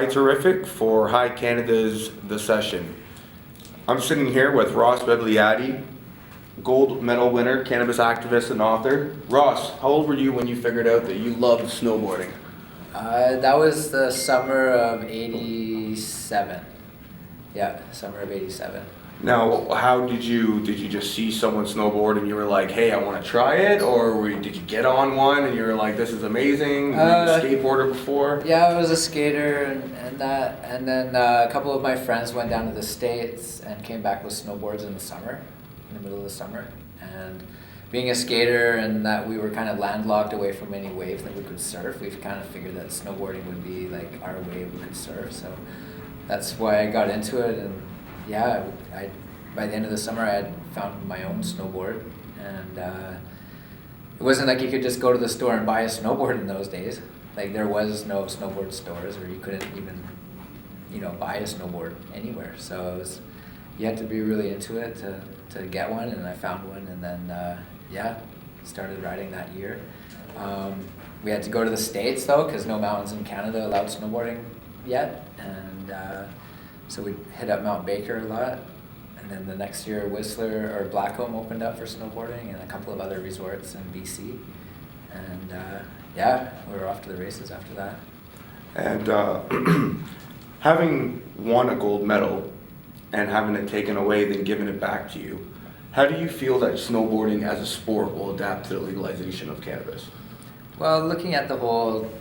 Hi Terrific for Hi Canada's The Session. I'm sitting here with Ross Begliati, gold medal winner, cannabis activist and author. Ross, how old were you when you figured out that you loved snowboarding? That was the summer of '87. Yeah, summer of '87. Now, how did you just see someone snowboard and you were like, hey, I want to try it? Or did you get on one and you were like, this is amazing? Were you a skateboarder before? Yeah, I was a skater and that. And then a couple of my friends went down to the States and came back with snowboards in the summer, in the middle of the summer. And being a skater and that we were kind of landlocked away from any waves that we could surf, we've kind of figured that snowboarding would be like our wave we could surf. So that's why I got into it. And yeah, by the end of the summer I had found my own snowboard, and it wasn't like you could just go to the store and buy a snowboard in those days. Like there was no snowboard stores, or you couldn't even, buy a snowboard anywhere. So it was, you had to be really into it to get one, and I found one, and then started riding that year. We had to go to the States though, because no mountains in Canada allowed snowboarding yet, and so we hit up Mount Baker a lot, and then the next year Whistler or Blackcomb opened up for snowboarding, and a couple of other resorts in BC, and we were off to the races after that. And having won a gold medal and having it taken away, then given it back to you, how do you feel that snowboarding as a sport will adapt to the legalization of cannabis? Well, looking at the whole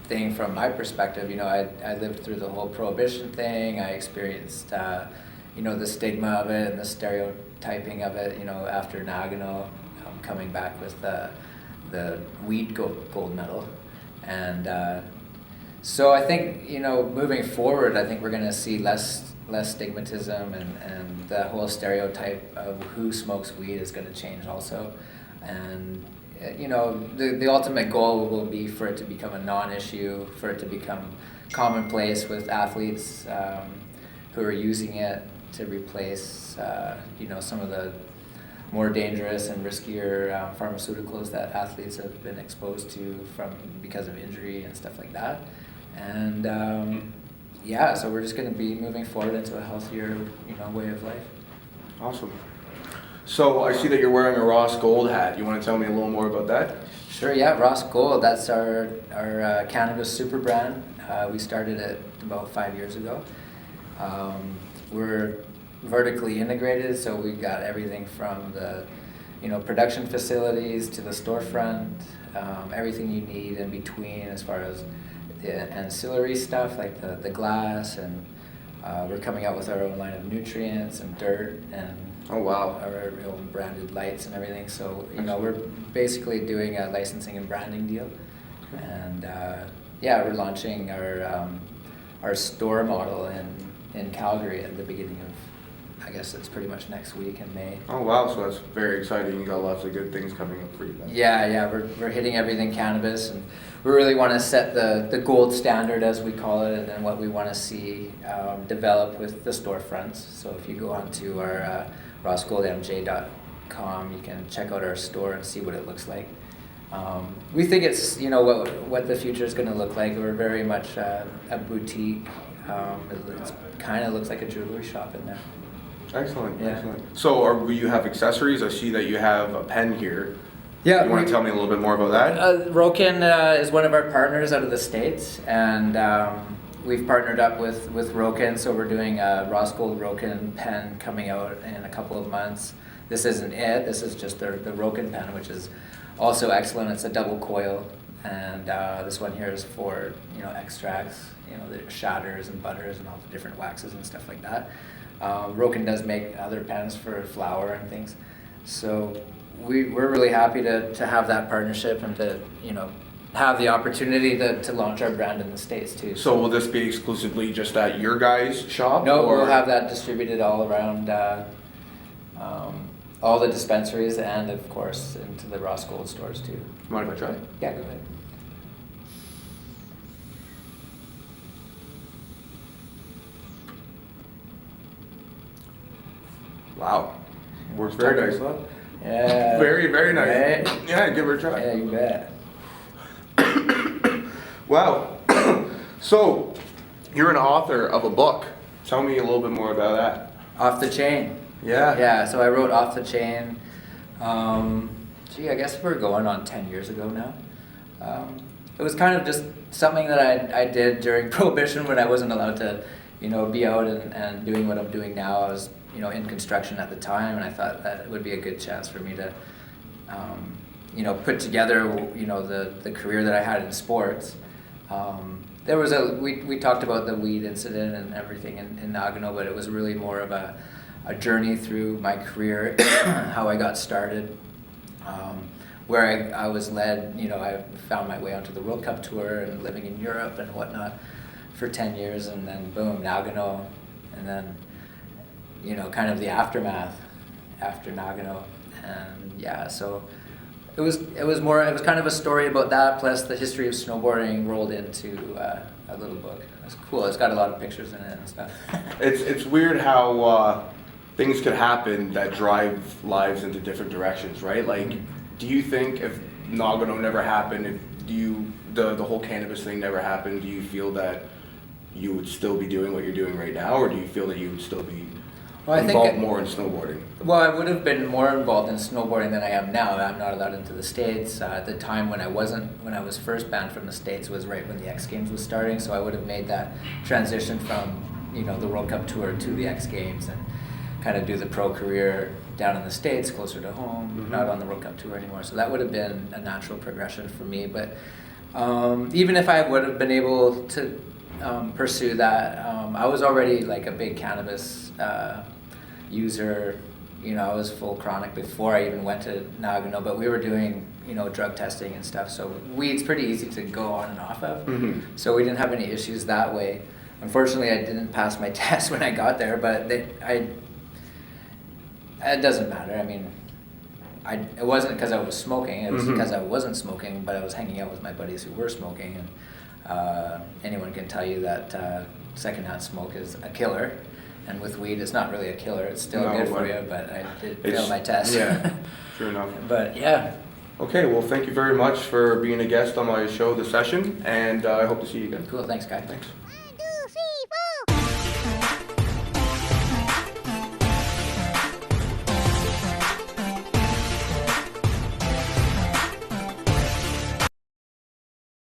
thing from my perspective, I lived through the whole prohibition thing. I experienced, the stigma of it and the stereotyping of it, after Nagano, coming back with the weed gold medal. And so I think, moving forward, I think we're going to see less stigmatism, and the whole stereotype of who smokes weed is going to change also. And the ultimate goal will be for it to become a non-issue, for it to become commonplace with athletes who are using it to replace, some of the more dangerous and riskier pharmaceuticals that athletes have been exposed to because of injury and stuff like that. And so we're just going to be moving forward into a healthier, way of life. Awesome. So I see that you're wearing a Ross Gold hat. You want to tell me a little more about that? Sure, yeah, Ross Gold, that's our cannabis super brand. We started it about 5 years ago. We're vertically integrated, so we've got everything from the production facilities to the storefront, everything you need in between as far as the ancillary stuff like the glass, and we're coming out with our own line of nutrients and dirt and oh wow, our own branded lights and everything. So we're basically doing a licensing and branding deal, and we're launching our store model in Calgary at the beginning of, I guess it's pretty much next week in May. Oh wow, so that's very exciting. You got lots of good things coming up for you then. Yeah, we're hitting everything cannabis, and we really want to set the gold standard, as we call it, and then what we want to see develop with the storefronts. So if you go onto our rossgoldmj.com, you can check out our store and see what it looks like. We think it's what the future is going to look like. We're very much a boutique. It kind of looks like a jewelry shop in there. Excellent, Yeah. excellent. So will you have accessories? I see that you have a pen here. Yeah. You want to tell me a little bit more about that? Roken is one of our partners out of the States, and we've partnered up with Roken, so we're doing a Ross Gold Roken pen coming out in a couple of months. This isn't it. This is just the Roken pen, which is also excellent. It's a double coil, and this one here is for extracts, the shatters and butters and all the different waxes and stuff like that. Roken does make other pens for flour and things, so we're really happy to have that partnership and to have the opportunity to launch our brand in the States too. So will this be exclusively just at your guys' shop? No, or? we'll have that distributed all around all the dispensaries, and of course into the Ross Gold stores too. Mind if I try? Yeah, go ahead. Wow. Works very nice. Yeah. Very, very nice. Right? Yeah, give her a try. Yeah, you bet. Wow. So, You're an author of a book. Tell me a little bit more about that. Off the Chain. Yeah. Yeah, so I wrote Off the Chain. I guess we're going on 10 years ago now. It was kind of just something that I did during Prohibition when I wasn't allowed to, be out and doing what I'm doing now. I was, in construction at the time, and I thought that it would be a good chance for me to, put together, the career that I had in sports. There was we talked about the weed incident and everything in Nagano, but it was really more of a journey through my career, how I got started, where I was led, I found my way onto the World Cup tour and living in Europe and whatnot for 10 years, and then boom, Nagano, and then, kind of the aftermath after Nagano, and yeah, so it was kind of a story about that, plus the history of snowboarding rolled into a little book. It's cool. It's got a lot of pictures in it and stuff. It's weird how things could happen that drive lives into different directions, right? Like, do you think if Nagano never happened, the whole cannabis thing never happened, do you feel that you would still be doing what you're doing right now, or do you feel that you would still be involved more in snowboarding? Well, I would have been more involved in snowboarding than I am now. I'm not allowed into the States. At the time when I was first banned from the States was right when the X Games was starting, so I would have made that transition from, the World Cup tour to the X Games and kind of do the pro career down in the States, closer to home, not on the World Cup tour anymore. So that would have been a natural progression for me. But even if I would have been able to pursue that, I was already like a big cannabis user. I was full chronic before I even went to Nagano, but we were doing, drug testing and stuff. So weed's pretty easy to go on and off of. So we didn't have any issues that way. Unfortunately, I didn't pass my test when I got there, but it doesn't matter. I mean, it wasn't because I was smoking. It was because I wasn't smoking, but I was hanging out with my buddies who were smoking. And anyone can tell you that secondhand smoke is a killer. And with weed, it's not really a killer. It's still good for you, but I did fail my test. Yeah, sure enough. But yeah. Okay, well, thank you very much for being a guest on my show, The Session, and I hope to see you again. Cool, thanks, Guy. Thanks.